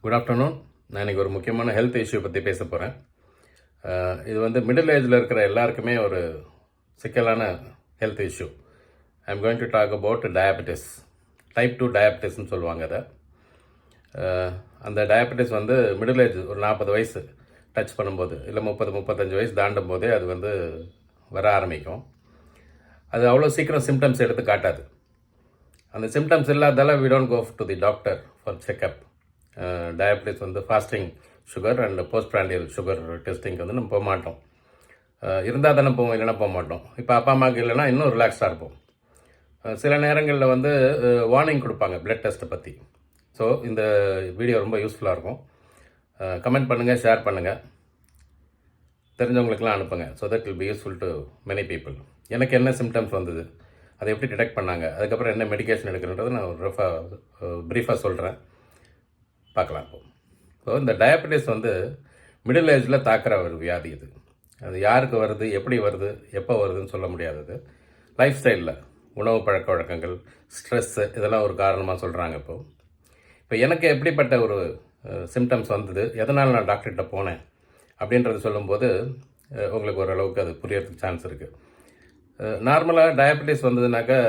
Good afternoon. நான் இன்றைக்கி ஒரு முக்கியமான ஹெல்த் இஷ்யூ பற்றி பேச போகிறேன். இது வந்து மிடில் ஏஜில் இருக்கிற எல்லாருக்குமே ஒரு சிக்கலான health issue. I am going to talk about diabetes. Type 2 டயபெட்டிஸ்ன்னு சொல்லுவாங்க அதை. அந்த டயபெட்டிஸ் வந்து மிடில் ஏஜ் ஒரு 40 வயசு டச் பண்ணும்போது, இல்லை 30-35 வயசு தாண்டும் போதே அது வந்து வர ஆரம்பிக்கும். அது அவ்வளோ சீக்கிரம் சிம்டம்ஸ் எடுத்து காட்டாது. அந்த சிம்டம்ஸ் இல்லாதால we don't go to the doctor for checkup. Diabetes வந்து fasting sugar and post prandial sugar டெஸ்டிங்க்கு வந்து நம்ம போக மாட்டோம். இருந்தால் தானே போவோம், இல்லைன்னா போக மாட்டோம். இப்போ அப்பா அம்மாவுக்கு இல்லைன்னா இன்னும் ரிலாக்ஸாக இருப்போம். சில நேரங்களில் வந்து வார்னிங் கொடுப்பாங்க பிளட் டெஸ்ட்டை பற்றி. ஸோ இந்த வீடியோ ரொம்ப யூஸ்ஃபுல்லாக இருக்கும். கமெண்ட் பண்ணுங்கள், ஷேர் பண்ணுங்கள், தெரிஞ்சவங்களுக்கெல்லாம் அனுப்புங்க. So that will be useful to many people. எனக்கு என்ன சிம்டம்ஸ் வந்தது, அதை எப்படி டிடெக்ட் பண்ணாங்க, அதுக்கப்புறம் என்ன மெடிக்கேஷன் எடுக்கணுன்றது நான் ஒரு ப்ரீஃபாக சொல்கிறேன். பார்க்கலாம். ஸோ இந்த டயபெட்டிஸ் வந்து மிடில் ஏஜில் தாக்குற ஒரு வியாதி. அது யாருக்கு வருது, எப்படி வருது, எப்போ வருதுன்னு சொல்ல முடியாதது. லைஃப் ஸ்டைலில் உணவு பழக்க வழக்கங்கள், ஸ்ட்ரெஸ்ஸு, இதெல்லாம் ஒரு காரணமாக சொல்கிறாங்க. இப்போ எனக்கு எப்படிப்பட்ட ஒரு சிம்டம்ஸ் வந்தது, எதனால் நான் டாக்டர்கிட்ட போனேன் அப்படின்றது சொல்லும்போது உங்களுக்கு ஓரளவுக்கு அது புரியறதுக்கு சான்ஸ் இருக்குது. நார்மலாக டயபெட்டிஸ் வந்ததுனாக்கா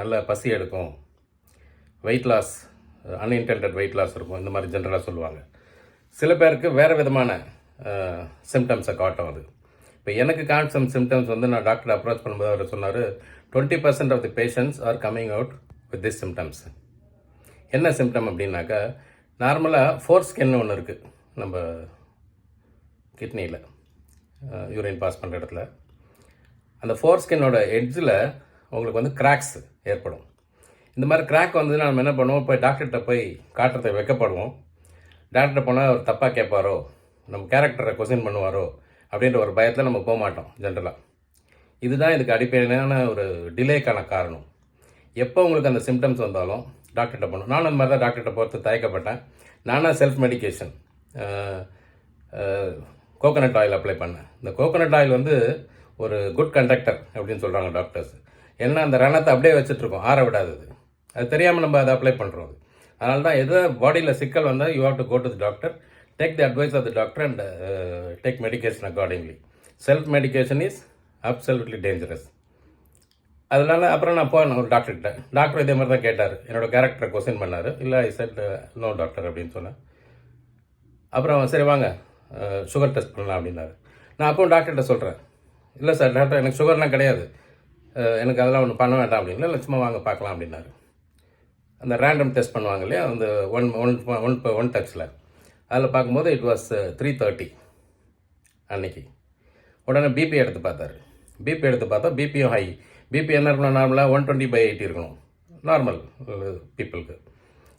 நல்ல பசி எடுக்கும், weight loss, unintended weight loss இருக்கும், இந்த மாதிரி ஜென்ரலாக சொல்லுவாங்க. சில பேருக்கு வேறு விதமான சிம்டம்ஸை காட்டும் அது. இப்போ எனக்கு காட்டும் சிம்டம்ஸ் வந்து நான் டாக்டர் அப்ரோச் பண்ணும்போது அவர் சொன்னார், 20% of the patients are coming out with this symptoms. என்ன சிம்டம் அப்படின்னாக்கா, நார்மலாக ஃபோர்ஸ்கின் ஒன்று இருக்குது நம்ம கிட்னியில், யூரின் பாஸ் பண்ணுற இடத்துல. அந்த ஃபோர்ஸ்கின்னோட எட்ஜில் உங்களுக்கு வந்து கிராக்ஸ் ஏற்படும். இந்த மாதிரி கிராக் வந்ததுன்னா நம்ம என்ன பண்ணுவோம், போய் டாக்டர்கிட்ட போய் காட்டுறதை வைக்கப்படுவோம். டாக்டர்கிட்ட போனால் அவர் தப்பாக கேட்பாரோ, நம்ம கேரக்டரை கொஸ்டின் பண்ணுவாரோ அப்படின்ற ஒரு பயத்தில் நம்ம போக மாட்டோம் ஜென்ரலாக. இதுதான் இதுக்கு அடிப்படையான ஒரு டிலேக்கான காரணம். எப்போ உங்களுக்கு அந்த சிம்டம்ஸ் வந்தாலும் டாக்டர்கிட்ட போகணும். நானும் அந்த மாதிரி தான் டாக்டர்கிட்ட போகிறது தயக்கப்பட்டேன். நானாக self medication coconut oil apply பண்ணேன். இந்த கோகோனட் ஆயில் வந்து ஒரு குட் கண்டக்டர் அப்படின்னு சொல்கிறாங்க டாக்டர்ஸ். ஏன்னா அந்த ரணத்தை அப்படியே வச்சுட்ருக்கோம், ஆற விடாதது. அது தெரியாமல் நம்ம அதை அப்ளை பண்ணுறோம். அதனால தான் எதோ பாடியில் சிக்கல் வந்தால் you have to go to the doctor, take the advice of the doctor and take medication accordingly. Self medication is absolutely dangerous. அதனால அப்புறம் நான் போனேன் ஒரு டாக்டர்கிட்ட. டாக்டர் இதே மாதிரி தான் கேட்டார், என்னோட கேரக்டரை கொஸ்டின் பண்ணார். இல்லை ஐ செட் நோ டாக்டர் அப்படின்னு சொன்னேன். அப்புறம் சரி வாங்க சுகர் டெஸ்ட் பண்ணலாம் அப்படின்னாரு. நான் அப்போவும் டாக்டர்கிட்ட சொல்கிறேன், இல்லை சார் டாக்டர் எனக்கு சுகர்லாம் கிடையாது, எனக்கு அதெல்லாம் ஒன்று பண்ண வேண்டாம் அப்படின்னு. இல்லை சும்மா வாங்க பார்க்கலாம் அப்படின்னாரு. அந்த ரேண்டம் டெஸ்ட் பண்ணுவாங்க இல்லையா, அந்த ஒன் டச்சில், அதில் பார்க்கும்போது இட் வாஸ் 330 அன்னைக்கு. உடனே பிபி எடுத்து பார்த்தாரு. பிபி எடுத்து பார்த்தா பிபியும் ஹை. பிபி என்ன இருக்கணும், நார்மலாக 120/80 இருக்கணும் நார்மல் பீப்புளுக்கு.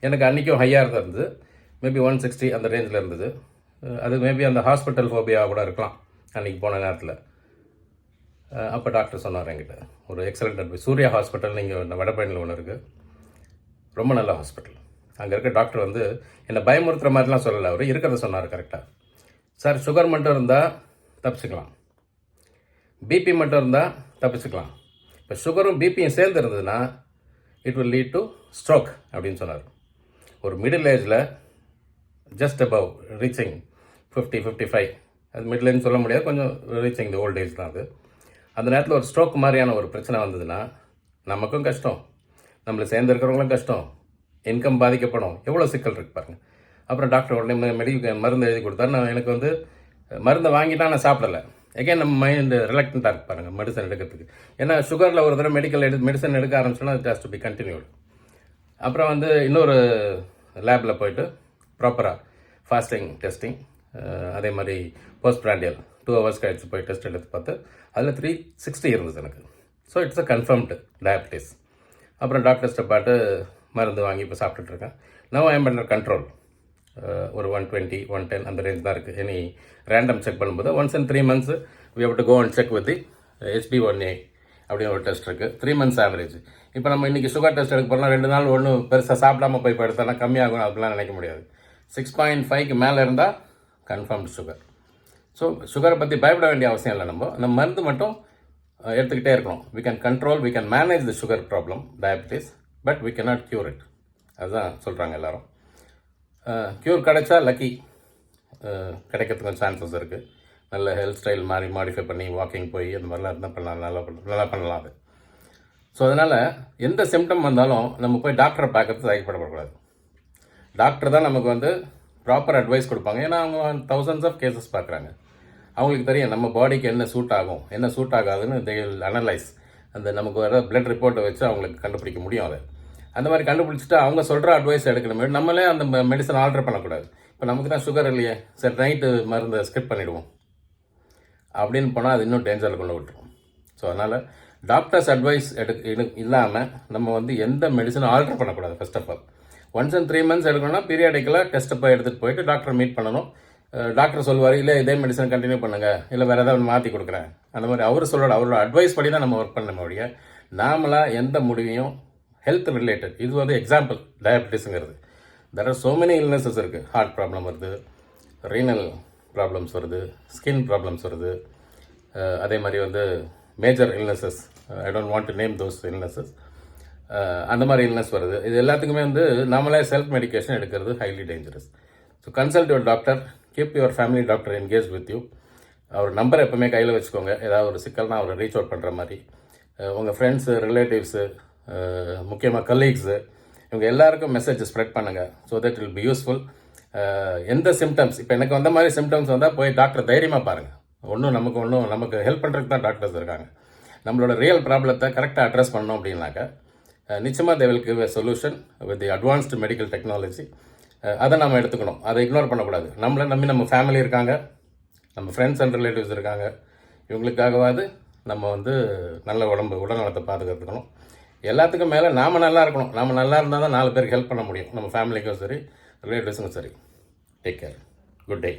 எனக்கு அன்றைக்கும் ஹையாக இருந்தது, மேபி 160 அந்த ரேஞ்சில் இருந்தது. அது மேபி அந்த ஹாஸ்பிட்டல் ஃபோபியா கூட இருக்கலாம் அன்றைக்கி போன நேரத்தில். அப்போ டாக்டர் சொன்னார் என்கிட்ட ஒரு எக்ஸலண்ட் அட்வைஸ். சூர்யா ஹாஸ்பிட்டல் இங்கே வடபழனியில் ஒன்று இருக்குது, ரொம்ப நல்ல ஹாஸ்பிட்டல். அங்கே இருக்க டாக்டர் வந்து என்னை பயமுறுத்துகிற மாதிரிலாம் சொல்லலை, அவர் இருக்கிறத சொன்னார் கரெக்டாக. சார் சுகர் மட்டும் இருந்தால் தப்பிச்சுக்கலாம், பிபி மட்டும் இருந்தால் தப்பிச்சுக்கலாம், இப்போ சுகரும் பிபியும் சேர்ந்து இருந்ததுன்னா it will lead to stroke அப்படின்னு சொன்னார். ஒரு மிடில் ஏஜில் ஜஸ்ட் அபவ் ரீச்சிங் 50-55, அது மிடில் ஏஜ்னு சொல்ல முடியாது, கொஞ்சம் ரீச்சிங் தி ஓல்ட் ஏஜ் தான் அது. அந்த நேரத்தில் ஒரு ஸ்ட்ரோக் மாதிரியான ஒரு பிரச்சனை வந்ததுன்னா நமக்கும் கஷ்டம், நம்மளை சேர்ந்துருக்கிறவங்களும் கஷ்டம், இன்கம் பாதிக்கப்படும், எவ்வளோ சிக்கல் இருக்கு பாருங்கள். அப்புறம் டாக்டர் உடனே மருந்து எழுதி கொடுத்தாரு. நான் எனக்கு வந்து மருந்தை வாங்கிட்டா நான் சாப்பிடலை. எகைன் நம்ம மைண்டு ரிலக்டண்ட்டாக இருக்கு பாருங்கள் மெடிசன் எடுக்கிறதுக்கு. ஏன்னா சுகரில் ஒரு தடவை மெடிசன் எடுக்க ஆரம்பிச்சோன்னா it has to be continued. அப்புறம் வந்து இன்னொரு லேபில் போயிட்டு ப்ராப்பராக ஃபாஸ்டிங் டெஸ்டிங், அதே மாதிரி போஸ்ட் பிராண்டியல் 2 hours கழிச்சு போய் டெஸ்ட் எடுத்து பார்த்து அதில் 360 இருந்தது எனக்கு. So it's a confirmed diabetes. அப்புறம் டாக்டர்ஸ்ட்டை பார்த்து மருந்து வாங்கி இப்போ சாப்பிட்டுட்ருக்கேன். Now I am under control. ஒரு 120-110 அந்த ரேஞ்ச் தான் இருக்குது. எனி ரேண்டம் செக் பண்ணும்போது once in 3 months we have to go and check with the HbA1c அப்படின்னு ஒரு டெஸ்ட் இருக்குது, 3 months ஆவரேஜ். இப்போ நம்ம இன்றைக்கி சுகர் டெஸ்ட் எடுக்க போகிறோம்னா 2 நாள் ஒன்றும் பெருசாக சாப்பிடாம போய் படுத்தோன்னா கம்மியாகும் அப்படிலாம் நினைக்க முடியாது. 6.5க்கு மேலே இருந்தால் கன்ஃபார்ம்டு சுகர். ஸோ சுகரை பற்றி பயப்பட வேண்டிய அவசியம் இல்லை. நம்ம மருந்து மட்டும் எடுத்துக்கிட்டே இருக்கணும். We can control, we can manage the sugar problem, diabetes, but we cannot cure it. அதுதான் சொல்கிறாங்க எல்லாரும். க்யூர் கிடைச்சா லக்கி, கிடைக்கிறதுக்கு சான்சஸ் இருக்குது. நல்ல ஹெல்த் ஸ்டைல் மாதிரி மாடிஃபை பண்ணி வாக்கிங் போய் அந்த மாதிரிலாம் இருந்தால் பண்ணலாம், நல்லா பண்ணலாம் அது. ஸோ அதனால் எந்த சிம்டம் வந்தாலும் நம்ம போய் டாக்டரை பார்க்கறது தயக்கப்படக்கூடாது. டாக்டர் தான் நமக்கு வந்து ப்ராப்பர் அட்வைஸ் கொடுப்பாங்க. ஏன்னா அவங்க தௌசண்ட்ஸ் ஆஃப் கேசஸ் பார்க்குறாங்க. அவங்களுக்கு தெரியும் நம்ம பாடிக்கு என்ன சூட் ஆகும், என்ன சூட் ஆகாதுன்னு தே வில் அனலைஸ். அந்த நமக்கு வர பிளட் ரிப்போர்ட்டை வச்சு அவங்களுக்கு கண்டுபிடிக்க முடியும். அதை அந்த மாதிரி கண்டுபிடிச்சிட்டு அவங்க சொல்கிற அட்வைஸ் எடுக்கணுமே, நம்மளே அந்த மெடிசன் ஆர்டர் பண்ணக்கூடாது. இப்போ நமக்கு தான் சுகர் இல்லையே, சரி நைட்டு மருந்து ஸ்கிப் பண்ணிவிடுவோம் அப்படின்னு போனால் அது இன்னும் டேஞ்சரில் கொண்டு விட்டுரும். ஸோ அதனால் டாக்டர்ஸ் அட்வைஸ் இல்லாமல் நம்ம வந்து எந்த மெடிசனும் ஆல்டர் பண்ணக்கூடாது. First of all once and 3 months எடுக்கணும்னா பீரியாடிக்கலாக டெஸ்ட்டை போய் எடுத்துகிட்டு போயிட்டு டாக்டரை மீட் பண்ணணும். டாக்டர் சொல்லுவார், இல்லை இதே மெடிசன் கண்டினியூ பண்ணுங்கள், இல்லை வேறு ஏதாவது மாற்றி கொடுக்குறேன், அந்த மாதிரி அவரோட அட்வைஸ் படி தான் நம்ம ஒர்க் பண்ண முடியும். நாமளாக எந்த முடிவையும் ஹெல்த் ரிலேட்டட், இது வந்து எக்ஸாம்பிள் டயபெட்டிஸுங்கிறது. There are so many illnesses இருக்குது. ஹார்ட் ப்ராப்ளம் வருது, ரீனல் ப்ராப்ளம்ஸ் வருது, ஸ்கின் ப்ராப்ளம்ஸ் வருது, அதே மாதிரி வந்து major illnesses, I don't want to name those illnesses, அந்த மாதிரி இல்னஸ் வருது. இது எல்லாத்துக்குமே வந்து நாமளே செல்ஃப் மெடிக்கேஷன் எடுக்கிறது highly dangerous. So consult your doctor, keep your family doctor engage with you. அவர் நம்பர் எப்போவுமே கையில் வச்சுக்கோங்க. ஏதாவது ஒரு சிக்கல்னா அவரை ரீச் அவுட் பண்ணுற மாதிரி. உங்கள் ஃப்ரெண்ட்ஸு, ரிலேட்டிவ்ஸு, முக்கியமாக கலீக்ஸு, இவங்க எல்லாருக்கும் மெசேஜ் ஸ்ப்ரெட் பண்ணுங்கள். So that will be useful. எந்த சிம்டம்ஸ், இப்போ எனக்கு வந்த மாதிரி சிம்டம்ஸ் வந்தால் போய் டாக்டர் தைரியமாக பாருங்கள். நமக்கு ஹெல்ப் பண்ணுறதுக்கு தான் டாக்டர்ஸ் இருக்காங்க. நம்மளோட ரியல் ப்ராப்ளத்தை கரெக்டாக அட்ரஸ் பண்ணோம் அப்படின்னாக்கா நிச்சயமாக they will give a solution with the advanced medical technology. அதை நம்ம எடுத்துக்கணும், அதை இக்னோர் பண்ணக்கூடாது. நம்மளை நம்பி நம்ம ஃபேமிலி இருக்காங்க, நம்ம ஃப்ரெண்ட்ஸ் அண்ட் ரிலேட்டிவ்ஸ் இருக்காங்க. இவங்களுக்காகவாது நம்ம வந்து நல்ல உடல்நலத்தை பாதுகாத்துக்கணும். எல்லாத்துக்கும் மேலே நாம் நல்லா இருக்கணும். நாம் நல்லா இருந்தால் தான் 4 பேருக்கு ஹெல்ப் பண்ண முடியும். நம்ம ஃபேமிலிக்கும் சரி, ரிலேட்டிவ்ஸுக்கும் சரி. Take care. Good day.